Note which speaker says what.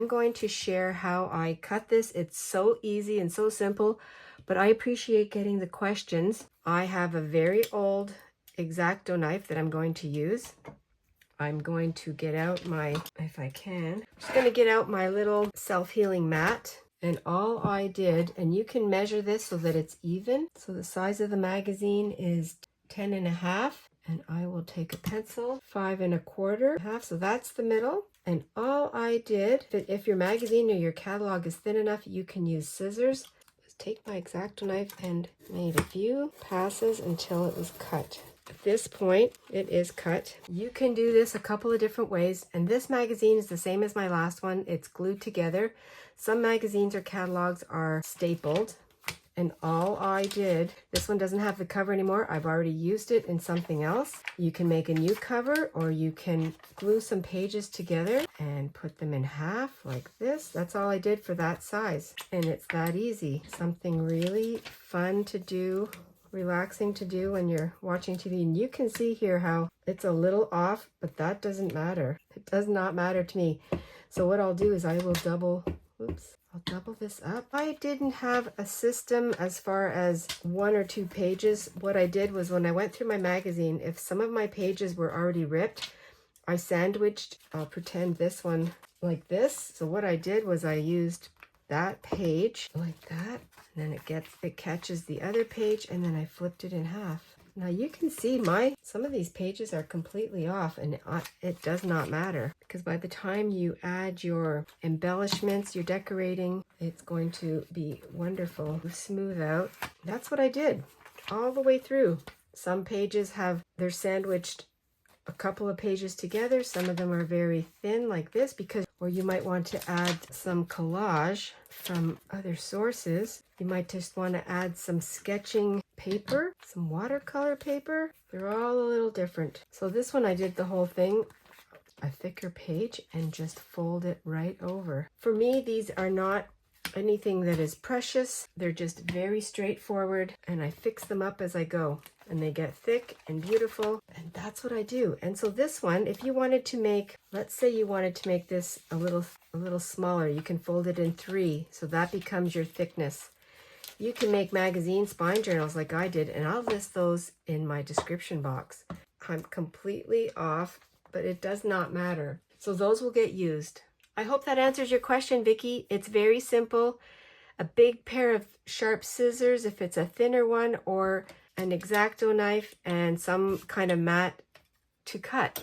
Speaker 1: I'm going to share how I cut this. It's so easy and so simple, but I appreciate getting the questions. I have a very old X-Acto knife that I'm going to use. I'm going to get out my, if I can, I'm just going to get out my little self-healing mat. And all I did, and you can measure this so that it's even. So the size of the magazine is 10.5. And I will take a pencil, 5.25, so that's the middle. And all I did, if your magazine or your catalog is thin enough, you can use scissors. Just take my X-Acto knife and made a few passes until it was cut. At this point, it is cut. You can do this a couple of different ways, and this magazine is the same as my last one. It's glued together. Some magazines or catalogs are stapled, and all I did, this one doesn't have the cover anymore. I've already used it in something else. You can make a new cover, or you can glue some pages together and put them in half like this. That's all I did for that size, and it's that easy. Something really fun to do, relaxing to do when you're watching TV. And you can see here how it's a little off, but that doesn't matter. It does not matter to me. So what I'll do is I will double this up. I didn't have a system as far as 1 or 2 pages. What I did was when I went through my magazine, if some of my pages were already ripped, I sandwiched, I'll pretend this one like this. So what I did was I used that page like that, and then it catches the other page, and then I flipped it in half. Now you can see some of these pages are completely off, and it does not matter, because by the time you add your embellishments, your decorating, it's going to be wonderful. Smooth out. That's what I did all the way through. Some pages they're sandwiched a couple of pages together. Some of them are very thin like this, or you might want to add some collage from other sources. You might just want to add some sketching paper, some watercolor paper. They're all a little different. So this one I did the whole thing, a thicker page, and just fold it right over. For me, these are not anything that is precious. They're just very straightforward, and I fix them up as I go, and they get thick and beautiful, and that's what I do. And so this one, if you wanted to make, let's say you wanted to make this a little smaller, you can fold it in 3, so that becomes your thickness. You can make magazine spine journals like I did, and I'll list those in my description box. I'm completely off, but it does not matter. So those will get used. I hope that answers your question, Vicky. It's very simple. A big pair of sharp scissors if it's a thinner one, or an X-Acto knife and some kind of mat to cut.